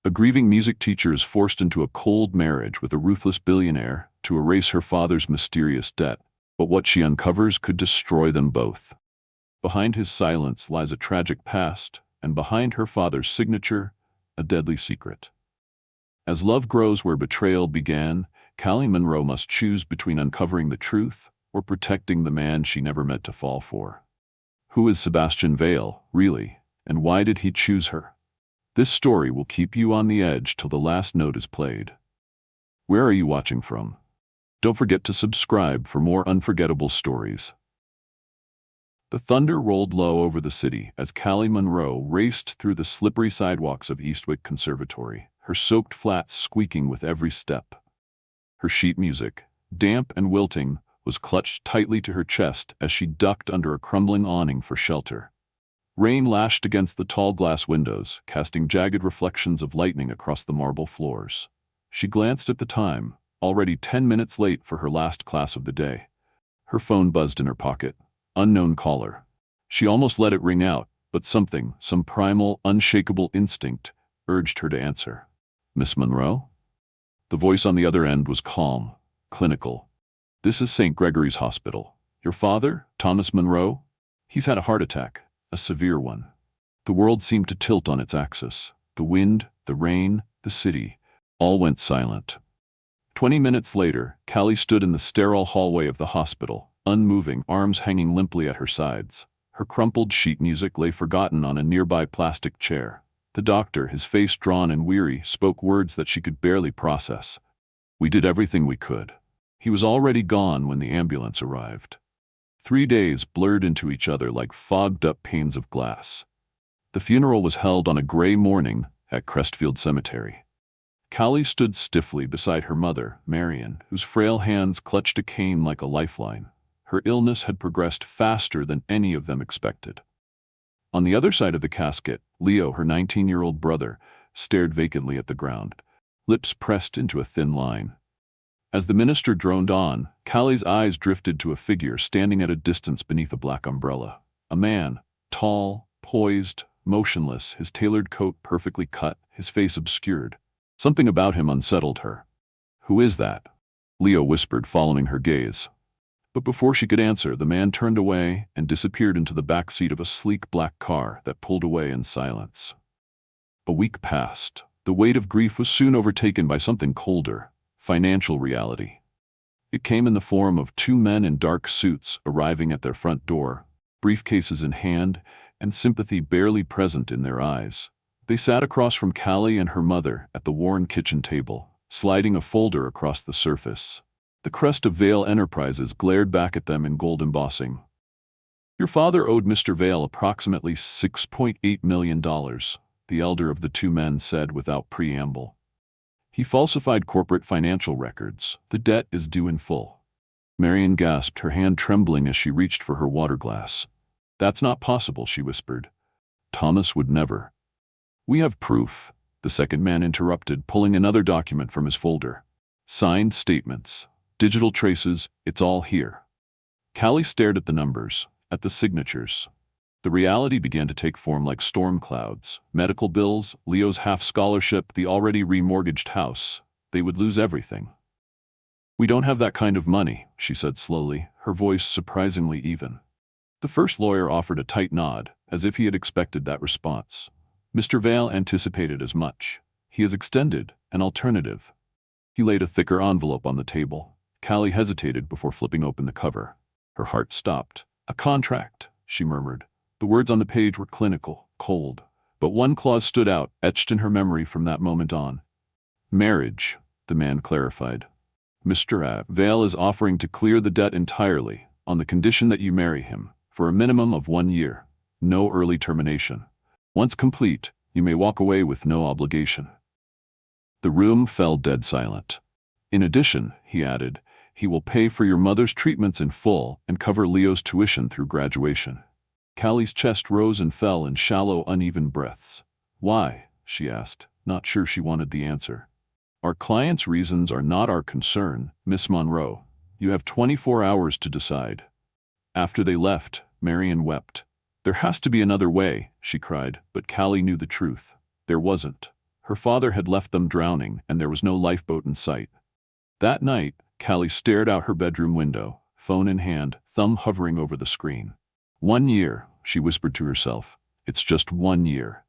A grieving music teacher is forced into a cold marriage with a ruthless billionaire to erase her father's mysterious debt, but what she uncovers could destroy them both. Behind his silence lies a tragic past, and behind her father's signature, a deadly secret. As love grows where betrayal began, Callie Monroe must choose between uncovering the truth or protecting the man she never meant to fall for. Who is Sebastian Vale, really, and why did he choose her? This story will keep you on the edge till the last note is played. Where are you watching from? Don't forget to subscribe for more unforgettable stories. The thunder rolled low over the city as Callie Monroe raced through the slippery sidewalks of Eastwick Conservatory, her soaked flats squeaking with every step. Her sheet music, damp and wilting, was clutched tightly to her chest as she ducked under a crumbling awning for shelter. Rain lashed against the tall glass windows, casting jagged reflections of lightning across the marble floors. She glanced at the time, already 10 minutes late for her last class of the day. Her phone buzzed in her pocket. Unknown caller. She almost let it ring out, but something, some primal, unshakable instinct, urged her to answer. Miss Monroe? The voice on the other end was calm, clinical. This is St. Gregory's Hospital. Your father, Thomas Monroe? He's had a heart attack, a severe one. The world seemed to tilt on its axis. The wind, the rain, the city, all went silent. 20 minutes later, Callie stood in the sterile hallway of the hospital, unmoving, arms hanging limply at her sides. Her crumpled sheet music lay forgotten on a nearby plastic chair. The doctor, his face drawn and weary, spoke words that she could barely process. We did everything we could. He was already gone when the ambulance arrived. 3 days blurred into each other like fogged-up panes of glass. The funeral was held on a gray morning at Crestfield Cemetery. Callie stood stiffly beside her mother, Marion, whose frail hands clutched a cane like a lifeline. Her illness had progressed faster than any of them expected. On the other side of the casket, Leo, her 19-year-old brother, stared vacantly at the ground, lips pressed into a thin line. As the minister droned on, Callie's eyes drifted to a figure standing at a distance beneath a black umbrella. A man, tall, poised, motionless, his tailored coat perfectly cut, his face obscured. Something about him unsettled her. Who is that? Leo whispered, following her gaze. But before she could answer, the man turned away and disappeared into the back seat of a sleek black car that pulled away in silence. A week passed. The weight of grief was soon overtaken by something colder, financial reality. It came in the form of 2 men in dark suits arriving at their front door, briefcases in hand and sympathy barely present in their eyes. They sat across from Callie and her mother at the worn kitchen table, sliding a folder across the surface. The crest of Vale Enterprises glared back at them in gold embossing. Your father owed Mr. Vale approximately $6.8 million, the elder of the 2 men said without preamble. He falsified corporate financial records. The debt is due in full. Marion gasped, her hand trembling as she reached for her water glass. That's not possible, she whispered. Thomas would never. We have proof, the second man interrupted, pulling another document from his folder. Signed statements. Digital traces, it's all here. Callie stared at the numbers, at the signatures. The reality began to take form like storm clouds. Medical bills, Leo's half-scholarship, the already remortgaged house. They would lose everything. We don't have that kind of money, she said slowly, her voice surprisingly even. The first lawyer offered a tight nod, as if he had expected that response. Mr. Vale anticipated as much. He has extended an alternative. He laid a thicker envelope on the table. Callie hesitated before flipping open the cover. Her heart stopped. A contract, she murmured. The words on the page were clinical, cold. But one clause stood out, etched in her memory from that moment on. Marriage, the man clarified. Mr. Vale is offering to clear the debt entirely, on the condition that you marry him, for a minimum of 1 year. No early termination. Once complete, you may walk away with no obligation. The room fell dead silent. In addition, he added, he will pay for your mother's treatments in full and cover Leo's tuition through graduation. Callie's chest rose and fell in shallow, uneven breaths. Why? She asked, not sure she wanted the answer. Our client's reasons are not our concern, Miss Monroe. You have 24 hours to decide. After they left, Marion wept. There has to be another way, she cried, but Callie knew the truth. There wasn't. Her father had left them drowning, and there was no lifeboat in sight. That night, Callie stared out her bedroom window, phone in hand, thumb hovering over the screen. 1 year, she whispered to herself. It's just 1 year.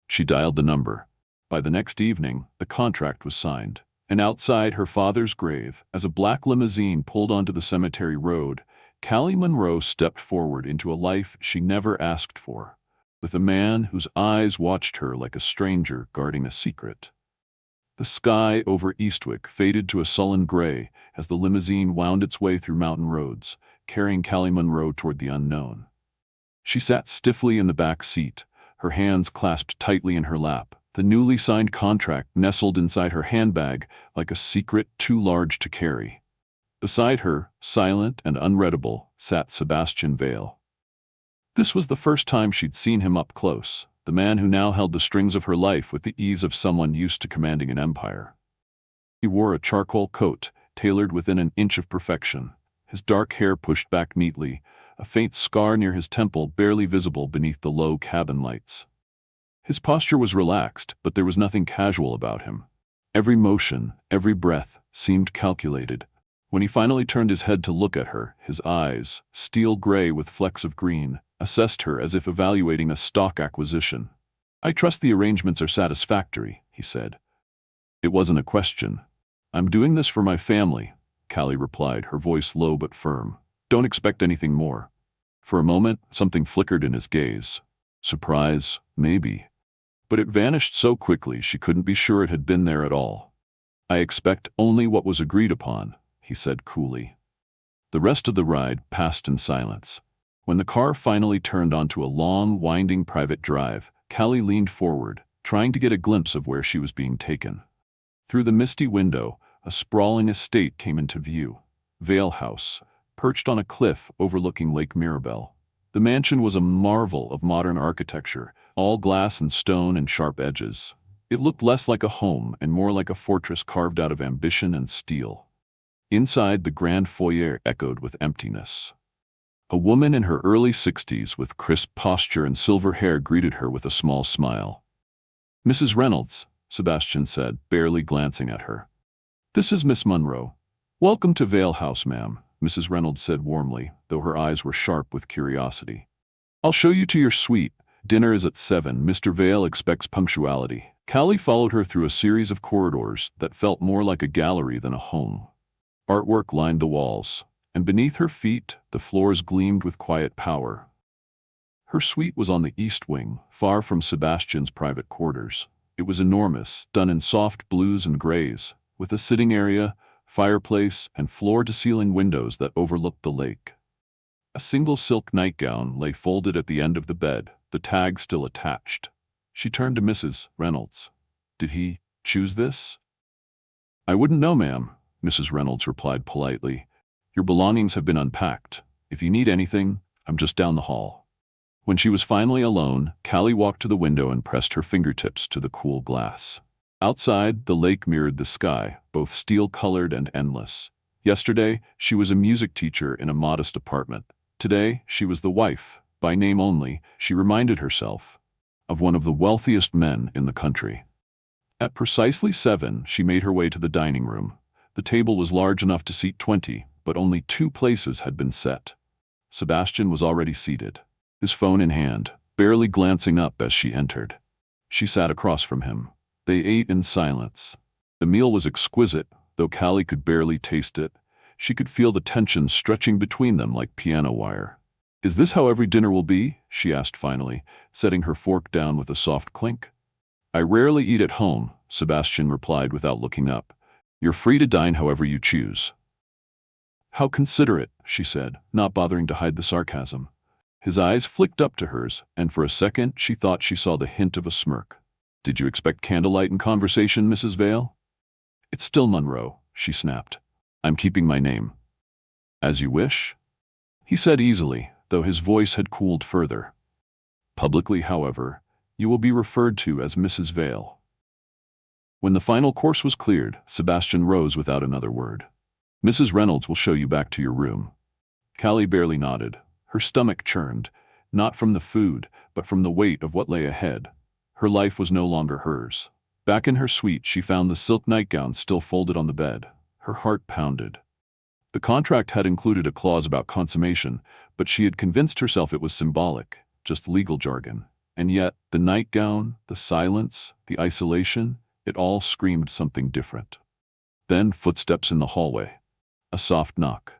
She dialed the number. By the next evening, the contract was signed. And outside her father's grave, as a black limousine pulled onto the cemetery road, Callie Monroe stepped forward into a life she never asked for, with a man whose eyes watched her like a stranger guarding a secret. The sky over Eastwick faded to a sullen gray as the limousine wound its way through mountain roads, carrying Callie Monroe toward the unknown. She sat stiffly in the back seat, her hands clasped tightly in her lap, the newly signed contract nestled inside her handbag like a secret too large to carry. Beside her, silent and unreadable, sat Sebastian Vale. This was the first time she'd seen him up close, the man who now held the strings of her life with the ease of someone used to commanding an empire. He wore a charcoal coat, tailored within an inch of perfection, his dark hair pushed back neatly, a faint scar near his temple barely visible beneath the low cabin lights. His posture was relaxed, but there was nothing casual about him. Every motion, every breath, seemed calculated. When he finally turned his head to look at her, his eyes, steel gray with flecks of green, assessed her as if evaluating a stock acquisition. "I trust the arrangements are satisfactory," he said. It wasn't a question. "I'm doing this for my family," Callie replied, her voice low but firm. "Don't expect anything more." For a moment, something flickered in his gaze. Surprise, maybe. But it vanished so quickly she couldn't be sure it had been there at all. "I expect only what was agreed upon," he said coolly. The rest of the ride passed in silence. When the car finally turned onto a long, winding private drive, Callie leaned forward, trying to get a glimpse of where she was being taken. Through the misty window, a sprawling estate came into view. Vale House, perched on a cliff overlooking Lake Mirabel. The mansion was a marvel of modern architecture, all glass and stone and sharp edges. It looked less like a home and more like a fortress carved out of ambition and steel. Inside, the grand foyer echoed with emptiness. A woman in her early 60s with crisp posture and silver hair greeted her with a small smile. "Mrs. Reynolds," Sebastian said, barely glancing at her. "This is Miss Monroe." "Welcome to Vale House, ma'am," Mrs. Reynolds said warmly, though her eyes were sharp with curiosity. "I'll show you to your suite. Dinner is at 7. Mr. Vale expects punctuality." Callie followed her through a series of corridors that felt more like a gallery than a home. Artwork lined the walls, and beneath her feet, the floors gleamed with quiet power. Her suite was on the east wing, far from Sebastian's private quarters. It was enormous, done in soft blues and grays, with a sitting area, fireplace, and floor-to-ceiling windows that overlooked the lake. A single silk nightgown lay folded at the end of the bed, the tag still attached. She turned to Mrs. Reynolds. "Did he choose this?" "I wouldn't know, ma'am," Mrs. Reynolds replied politely. "Your belongings have been unpacked. If you need anything, I'm just down the hall." When she was finally alone, Callie walked to the window and pressed her fingertips to the cool glass. Outside, the lake mirrored the sky, both steel-colored and endless. Yesterday, she was a music teacher in a modest apartment. Today, she was the wife, by name only, she reminded herself, of one of the wealthiest men in the country. At precisely 7, she made her way to the dining room. The table was large enough to seat 20, but only 2 places had been set. Sebastian was already seated, his phone in hand, barely glancing up as she entered. She sat across from him. They ate in silence. The meal was exquisite, though Callie could barely taste it. She could feel the tension stretching between them like piano wire. "Is this how every dinner will be?" she asked finally, setting her fork down with a soft clink. "I rarely eat at home," Sebastian replied without looking up. "You're free to dine however you choose." "How considerate," she said, not bothering to hide the sarcasm. His eyes flicked up to hers, and for a second she thought she saw the hint of a smirk. "Did you expect candlelight and conversation, Mrs. Vale?" "It's still Monroe," she snapped. "I'm keeping my name." "As you wish," he said easily, though his voice had cooled further. "Publicly, however, you will be referred to as Mrs. Vale." When the final course was cleared, Sebastian rose without another word. "Mrs. Reynolds will show you back to your room." Callie barely nodded. Her stomach churned, not from the food, but from the weight of what lay ahead. Her life was no longer hers. Back in her suite, she found the silk nightgown still folded on the bed. Her heart pounded. The contract had included a clause about consummation, but she had convinced herself it was symbolic, just legal jargon. And yet, the nightgown, the silence, the isolation, it all screamed something different. Then footsteps in the hallway. A soft knock.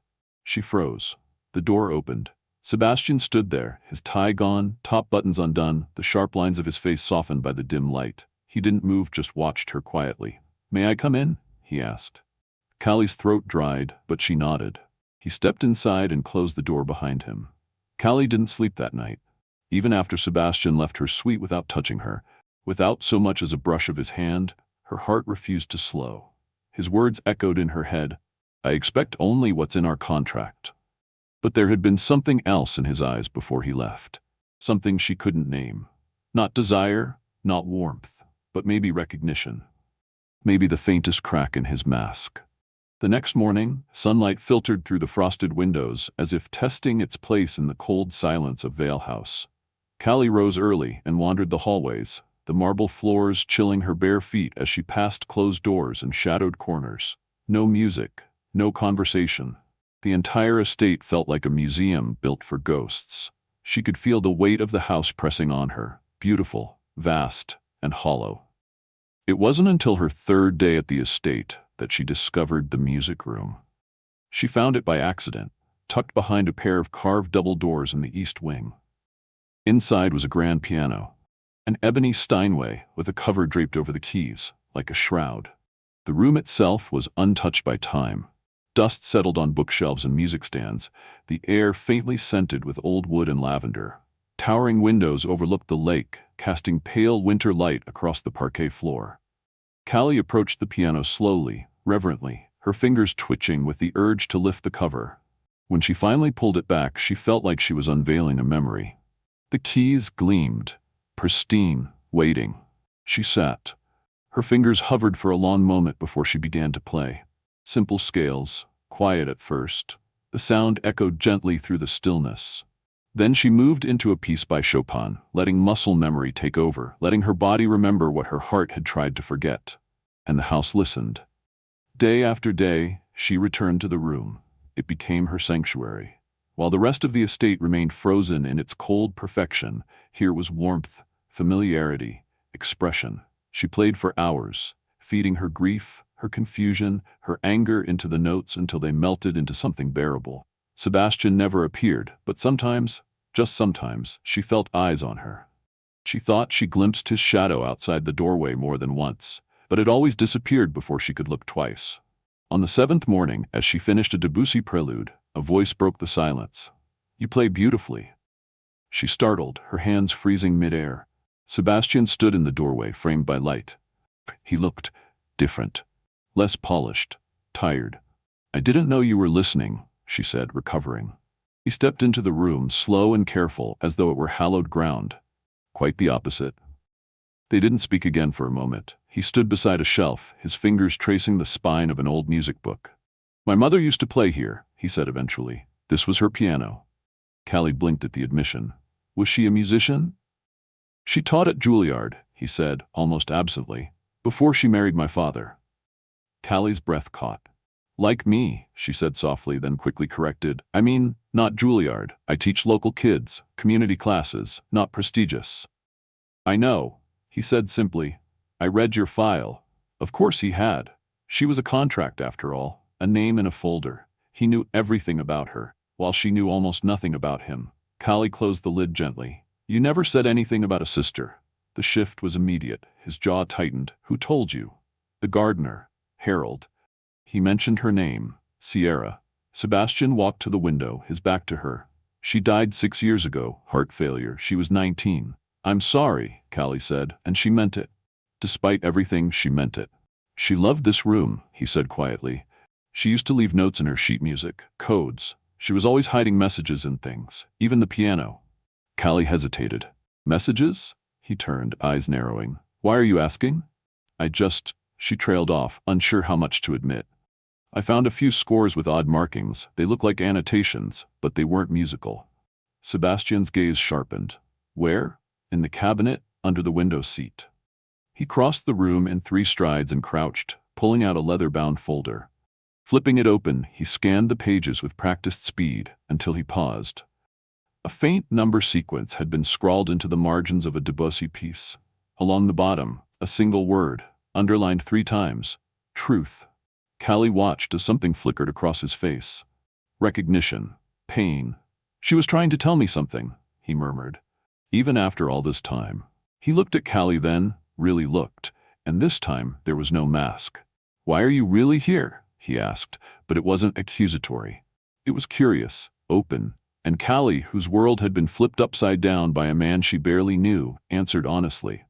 She froze. The door opened. Sebastian stood there, his tie gone, top buttons undone, the sharp lines of his face softened by the dim light. He didn't move, just watched her quietly. "May I come in?" he asked. Callie's throat dried, but she nodded. He stepped inside and closed the door behind him. Callie didn't sleep that night. Even after Sebastian left her suite without touching her, without so much as a brush of his hand, her heart refused to slow. His words echoed in her head, "I expect only what's in our contract." But there had been something else in his eyes before he left. Something she couldn't name. Not desire, not warmth, but maybe recognition. Maybe the faintest crack in his mask. The next morning, sunlight filtered through the frosted windows as if testing its place in the cold silence of Vale House. Callie rose early and wandered the hallways, the marble floors chilling her bare feet as she passed closed doors and shadowed corners. No music, no conversation. The entire estate felt like a museum built for ghosts. She could feel the weight of the house pressing on her, beautiful, vast, and hollow. It wasn't until her third day at the estate that she discovered the music room. She found it by accident, tucked behind a pair of carved double doors in the east wing. Inside was a grand piano, an ebony Steinway with a cover draped over the keys, like a shroud. The room itself was untouched by time. Dust settled on bookshelves and music stands, the air faintly scented with old wood and lavender. Towering windows overlooked the lake, casting pale winter light across the parquet floor. Callie approached the piano slowly, reverently, her fingers twitching with the urge to lift the cover. When she finally pulled it back, she felt like she was unveiling a memory. The keys gleamed, pristine, waiting. She sat. Her fingers hovered for a long moment before she began to play. Simple scales, quiet at first. The sound echoed gently through the stillness. Then she moved into a piece by Chopin, letting muscle memory take over, letting her body remember what her heart had tried to forget. And the house listened. Day after day, she returned to the room. It became her sanctuary. While the rest of the estate remained frozen in its cold perfection, here was warmth, familiarity, expression. She played for hours, feeding her grief, her confusion, her anger into the notes until they melted into something bearable. Sebastian never appeared, but sometimes, just sometimes, she felt eyes on her. She thought she glimpsed his shadow outside the doorway more than once, but it always disappeared before she could look twice. On the seventh morning, as she finished a Debussy prelude, a voice broke the silence. "You play beautifully." She startled, her hands freezing midair. Sebastian stood in the doorway, framed by light. He looked different, less polished, tired. "I didn't know you were listening," she said, recovering. He stepped into the room, slow and careful, as though it were hallowed ground. Quite the opposite. They didn't speak again for a moment. He stood beside a shelf, his fingers tracing the spine of an old music book. "My mother used to play here," he said eventually. "This was her piano." Callie blinked at the admission. "Was she a musician?" "She taught at Juilliard," he said, almost absently, "before she married my father." Callie's breath caught. "Like me," she said softly, then quickly corrected. "I mean, not Juilliard. I teach local kids, community classes, not prestigious." "I know," he said simply. "I read your file." Of course he had. She was a contract after all, a name in a folder. He knew everything about her, while she knew almost nothing about him. Callie closed the lid gently. "You never said anything about a sister." The shift was immediate. His jaw tightened. "Who told you?" "The gardener, Harold." He mentioned her name, Sierra. Sebastian walked to the window, his back to her. "She died 6 years ago, heart failure. She was 19. "I'm sorry," Callie said, and she meant it. Despite everything, she meant it. "She loved this room," he said quietly. "She used to leave notes in her sheet music, codes. She was always hiding messages and things, even the piano." Callie hesitated. "Messages?" He turned, eyes narrowing. "Why are you asking?" She trailed off, unsure how much to admit. "I found a few scores with odd markings. They look like annotations, but they weren't musical." Sebastian's gaze sharpened. "Where?" "In the cabinet, under the window seat." He crossed the room in 3 strides and crouched, pulling out a leather-bound folder. Flipping it open, he scanned the pages with practiced speed until he paused. A faint number sequence had been scrawled into the margins of a Debussy piece. Along the bottom, a single word, underlined 3 times, truth. Callie watched as something flickered across his face. Recognition. Pain. She was trying to tell me something, he murmured. Even after all this time. He looked at Callie then, really looked, and this time there was no mask. Why are you really here? He asked, but it wasn't accusatory. It was curious, open, and Callie, whose world had been flipped upside down by a man she barely knew, answered honestly.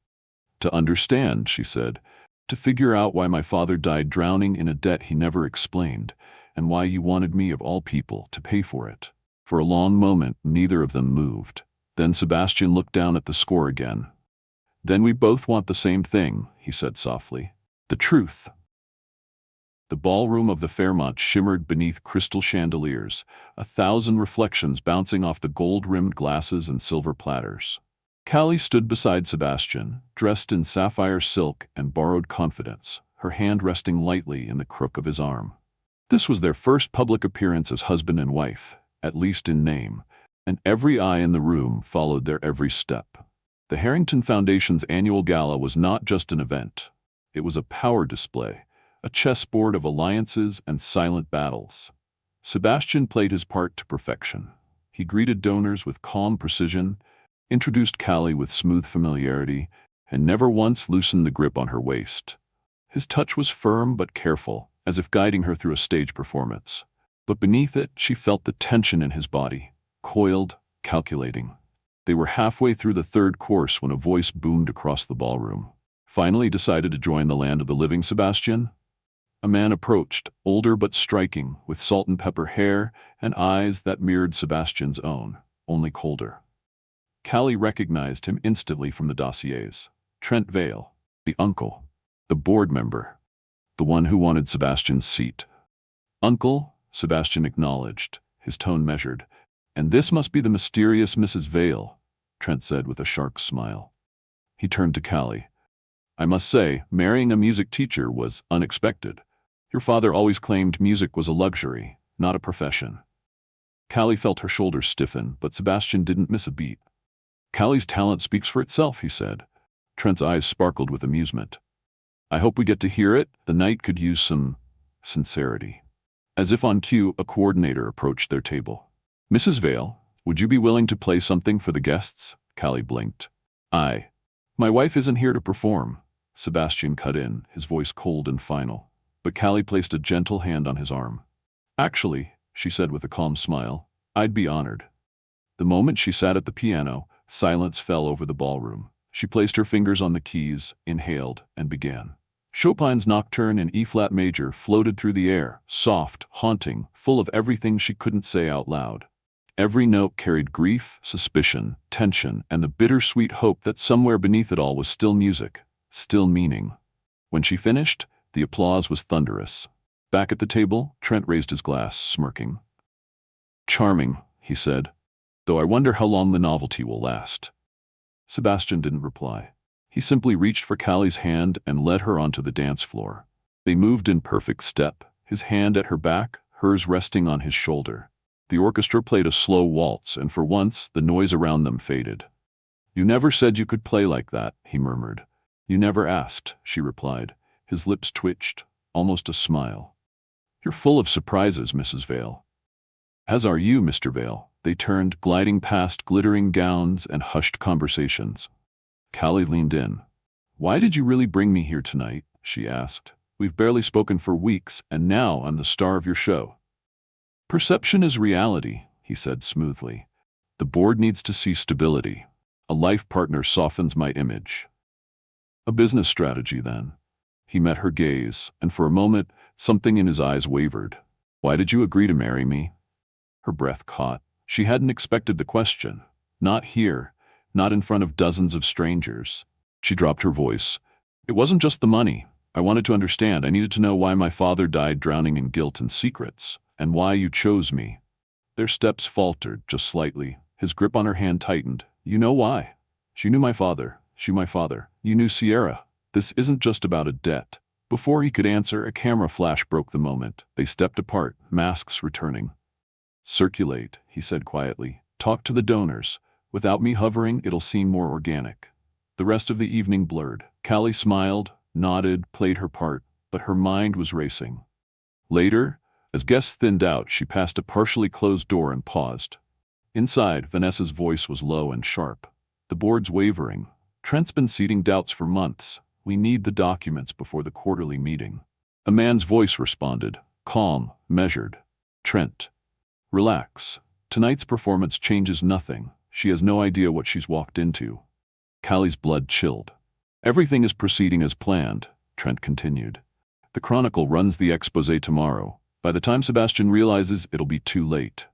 To understand, she said, to figure out why my father died drowning in a debt he never explained, and why you wanted me, of all people, to pay for it. For a long moment, neither of them moved. Then Sebastian looked down at the score again. Then we both want the same thing, he said softly. The truth. The ballroom of the Fairmont shimmered beneath crystal chandeliers, 1,000 reflections bouncing off the gold-rimmed glasses and silver platters. Callie stood beside Sebastian, dressed in sapphire silk and borrowed confidence, her hand resting lightly in the crook of his arm. This was their first public appearance as husband and wife, at least in name, and every eye in the room followed their every step. The Harrington Foundation's annual gala was not just an event. It was a power display, a chessboard of alliances and silent battles. Sebastian played his part to perfection. He greeted donors with calm precision, introduced Callie with smooth familiarity, and never once loosened the grip on her waist. His touch was firm but careful, as if guiding her through a stage performance. But beneath it, she felt the tension in his body, coiled, calculating. They were halfway through the 3rd course when a voice boomed across the ballroom. Finally decided to join the land of the living, Sebastian? A man approached, older but striking, with salt and pepper hair and eyes that mirrored Sebastian's own, only colder. Callie recognized him instantly from the dossiers. Trent Vale, the uncle, the board member, the one who wanted Sebastian's seat. Uncle, Sebastian acknowledged, his tone measured. And this must be the mysterious Mrs. Vale, Trent said with a sharp smile. He turned to Callie. I must say, marrying a music teacher was unexpected. Your father always claimed music was a luxury, not a profession. Callie felt her shoulders stiffen, but Sebastian didn't miss a beat. Callie's talent speaks for itself, he said. Trent's eyes sparkled with amusement. I hope we get to hear it. The night could use some sincerity. As if on cue, a coordinator approached their table. Mrs. Vale, would you be willing to play something for the guests? Callie blinked. My wife isn't here to perform. Sebastian cut in, his voice cold and final. But Callie placed a gentle hand on his arm. Actually, she said with a calm smile, I'd be honored. The moment she sat at the piano, silence fell over the ballroom. She placed her fingers on the keys, inhaled, and began. Chopin's Nocturne in E-flat major floated through the air, soft, haunting, full of everything she couldn't say out loud. Every note carried grief, suspicion, tension, and the bittersweet hope that somewhere beneath it all was still music, still meaning. When she finished, the applause was thunderous. Back at the table, Trent raised his glass, smirking. Charming, he said, though I wonder how long the novelty will last. Sebastian didn't reply. He simply reached for Callie's hand and led her onto the dance floor. They moved in perfect step, his hand at her back, hers resting on his shoulder. The orchestra played a slow waltz, and for once, the noise around them faded. You never said you could play like that, he murmured. You never asked, she replied. His lips twitched, almost a smile. You're full of surprises, Mrs. Vale. As are you, Mr. Vale. They turned, gliding past glittering gowns and hushed conversations. Callie leaned in. Why did you really bring me here tonight? She asked. We've barely spoken for weeks, and now I'm the star of your show. Perception is reality, he said smoothly. The board needs to see stability. A life partner softens my image. A business strategy, then. He met her gaze, and for a moment, something in his eyes wavered. Why did you agree to marry me? Her breath caught. She hadn't expected the question. Not here, not in front of dozens of strangers. She dropped her voice. It wasn't just the money. I wanted to understand. I needed to know why my father died drowning in guilt and secrets, and why you chose me. Their steps faltered, just slightly. His grip on her hand tightened. You know why? She knew my father. She my father. You knew Sierra. This isn't just about a debt. Before he could answer, a camera flash broke the moment. They stepped apart, masks returning. "Circulate," he said quietly. "Talk to the donors. Without me hovering, it'll seem more organic." The rest of the evening blurred. Callie smiled, nodded, played her part, but her mind was racing. Later, as guests thinned out, she passed a partially closed door and paused. Inside, Vanessa's voice was low and sharp. "The board's wavering. Trent's been seeding doubts for months. We need the documents before the quarterly meeting." A man's voice responded, calm, measured. "Trent, relax. Tonight's performance changes nothing. She has no idea what she's walked into." Callie's blood chilled. "Everything is proceeding as planned," Trent continued. "The Chronicle runs the exposé tomorrow. By the time Sebastian realizes, it'll be too late."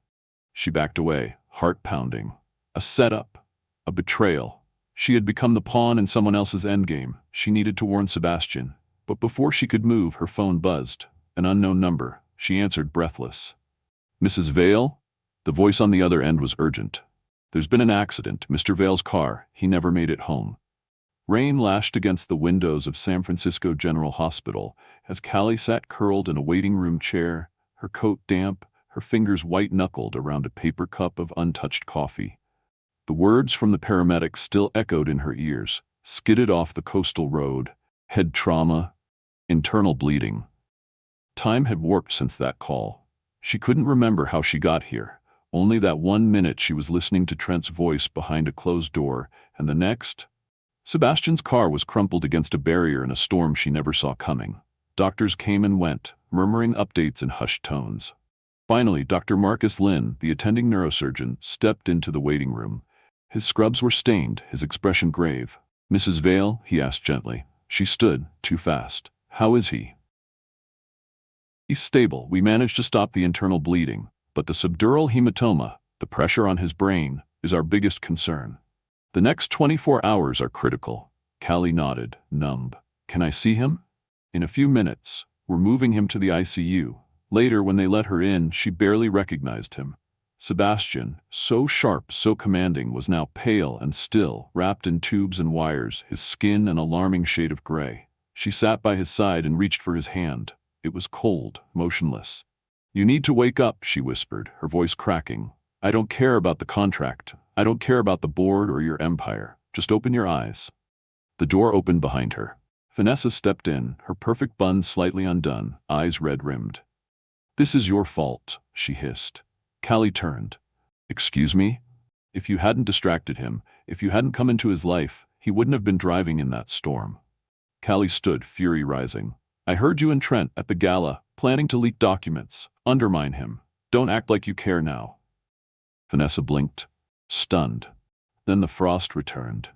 She backed away, heart pounding. A setup, a betrayal. She had become the pawn in someone else's endgame. She needed to warn Sebastian. But before she could move, her phone buzzed. An unknown number. She answered, breathless. "Mrs. Vale?" The voice on the other end was urgent. "There's been an accident. Mr. Vale's car. He never made it home." Rain lashed against the windows of San Francisco General Hospital as Callie sat curled in a waiting room chair, her coat damp, her fingers white-knuckled around a paper cup of untouched coffee. The words from the paramedics still echoed in her ears, skidded off the coastal road, head trauma, internal bleeding. Time had warped since that call. She couldn't remember how she got here. Only that 1 minute she was listening to Trent's voice behind a closed door, and the next, Sebastian's car was crumpled against a barrier in a storm she never saw coming. Doctors came and went, murmuring updates in hushed tones. Finally, Dr. Marcus Lynn, the attending neurosurgeon, stepped into the waiting room. His scrubs were stained, his expression grave. "Mrs. Vale?" he asked gently. She stood, too fast. "How is he?" "He's stable. We managed to stop the internal bleeding, but the subdural hematoma, the pressure on his brain, is our biggest concern. The next 24 hours are critical." Callie nodded, numb. "Can I see him?" "In a few minutes. We're moving him to the ICU." Later, when they let her in, she barely recognized him. Sebastian, so sharp, so commanding, was now pale and still, wrapped in tubes and wires, his skin an alarming shade of gray. She sat by his side and reached for his hand. It was cold, motionless. "You need to wake up," she whispered, her voice cracking. "I don't care about the contract. I don't care about the board or your empire. Just open your eyes." The door opened behind her. Vanessa stepped in, her perfect bun slightly undone, eyes red-rimmed. "This is your fault," she hissed. Callie turned. "Excuse me?" "If you hadn't distracted him, if you hadn't come into his life, he wouldn't have been driving in that storm." Callie stood, fury rising. "I heard you and Trent at the gala, planning to leak documents, undermine him. Don't act like you care now." Vanessa blinked, stunned. Then the frost returned.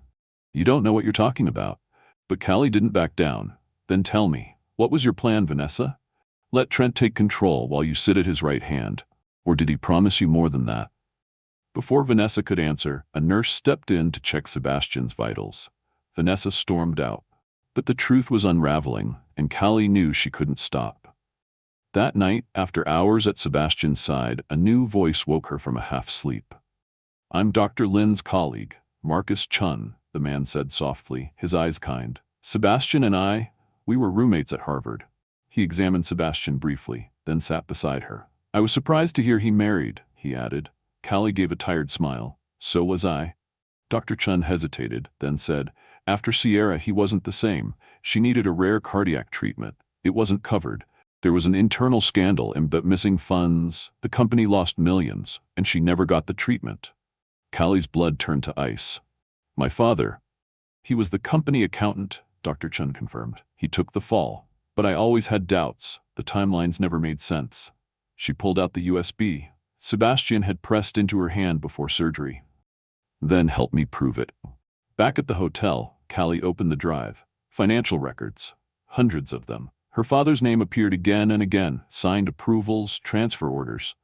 "You don't know what you're talking about." But Callie didn't back down. "Then tell me, what was your plan, Vanessa? Let Trent take control while you sit at his right hand. Or did he promise you more than that?" Before Vanessa could answer, a nurse stepped in to check Sebastian's vitals. Vanessa stormed out. But the truth was unraveling, and Callie knew she couldn't stop. That night, after hours at Sebastian's side, a new voice woke her from a half-sleep. "I'm Dr. Lin's colleague, Marcus Chun," the man said softly, his eyes kind. "Sebastian and we were roommates at Harvard." He examined Sebastian briefly, then sat beside her. "I was surprised to hear he married," he added. Callie gave a tired smile. "So was I." Dr. Chun hesitated, then said, "After Sierra, he wasn't the same. She needed a rare cardiac treatment. It wasn't covered. There was an internal scandal but missing funds. The company lost millions, and she never got the treatment." Callie's blood turned to ice. "My father. He was the company accountant," Dr. Chun confirmed. "He took the fall. But I always had doubts. The timelines never made sense." She pulled out the USB. Sebastian had pressed into her hand before surgery. "Then help me prove it." Back at the hotel, Callie opened the drive. Financial records. Hundreds of them. Her father's name appeared again and again, signed approvals, transfer orders.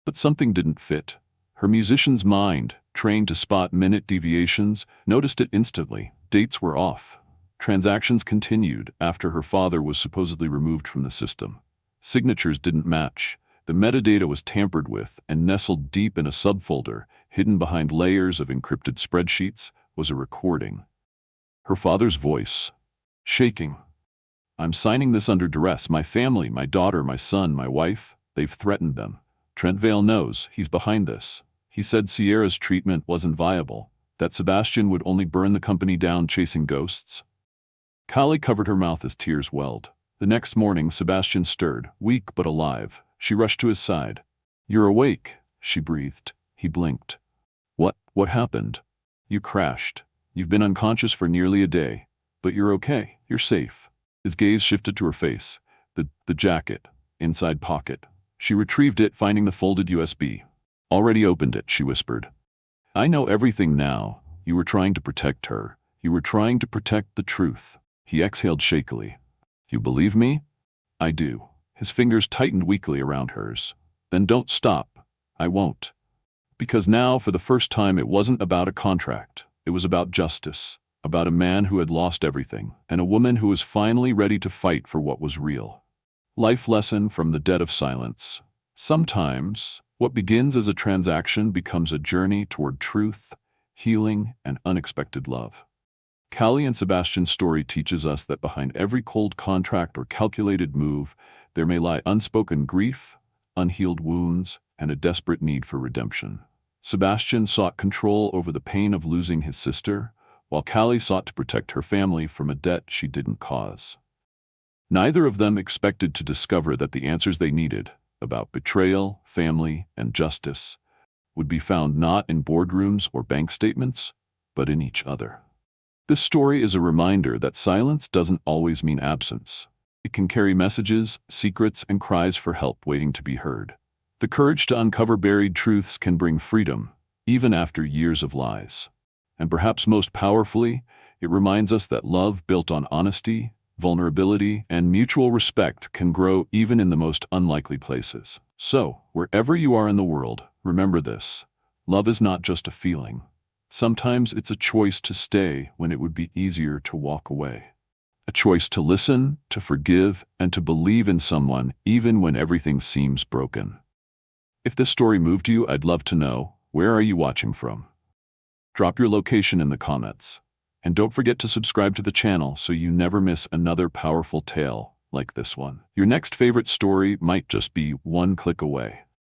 But something didn't fit. Her musician's mind, trained to spot minute deviations, noticed it instantly. Dates were off. Transactions continued after her father was supposedly removed from the system. Signatures didn't match. The metadata was tampered with, and nestled deep in a subfolder, hidden behind layers of encrypted spreadsheets, was a recording. Her father's voice. shaking. I'm signing this under duress. My family, my daughter, my son, my wife, they've threatened them. Trent Vale knows he's behind this. He said Sierra's treatment wasn't viable, that Sebastian would only burn the company down chasing ghosts. Callie covered her mouth as tears welled. The next morning, Sebastian stirred, weak but alive. She rushed to his side. "You're awake," she breathed. He blinked. What happened?" "You crashed. You've been unconscious for nearly a day. But you're okay. You're safe." His gaze shifted to her face. The jacket. Inside pocket. She retrieved it, finding the folded USB. "Already opened it," she whispered. "I know everything now. You were trying to protect her. You were trying to protect the truth." He exhaled shakily. "You believe me?" "I do." His fingers tightened weakly around hers. "Then don't stop." "I won't." Because now, for the first time, it wasn't about a contract. It was about justice, about a man who had lost everything, and a woman who was finally ready to fight for what was real. Life lesson from the dead of silence. Sometimes, what begins as a transaction becomes a journey toward truth, healing, and unexpected love. Callie and Sebastian's story teaches us that behind every cold contract or calculated move, there may lie unspoken grief, unhealed wounds, and a desperate need for redemption. Sebastian sought control over the pain of losing his sister, while Callie sought to protect her family from a debt she didn't cause. Neither of them expected to discover that the answers they needed, about betrayal, family, and justice, would be found not in boardrooms or bank statements, but in each other. This story is a reminder that silence doesn't always mean absence. It can carry messages, secrets, and cries for help waiting to be heard. The courage to uncover buried truths can bring freedom, even after years of lies. And perhaps most powerfully, it reminds us that love built on honesty, vulnerability, and mutual respect can grow even in the most unlikely places. So, wherever you are in the world, remember this: love is not just a feeling. Sometimes it's a choice to stay when it would be easier to walk away. A choice to listen, to forgive, and to believe in someone even when everything seems broken. If this story moved you, I'd love to know, where are you watching from? Drop your location in the comments. And don't forget to subscribe to the channel so you never miss another powerful tale like this one. Your next favorite story might just be one click away.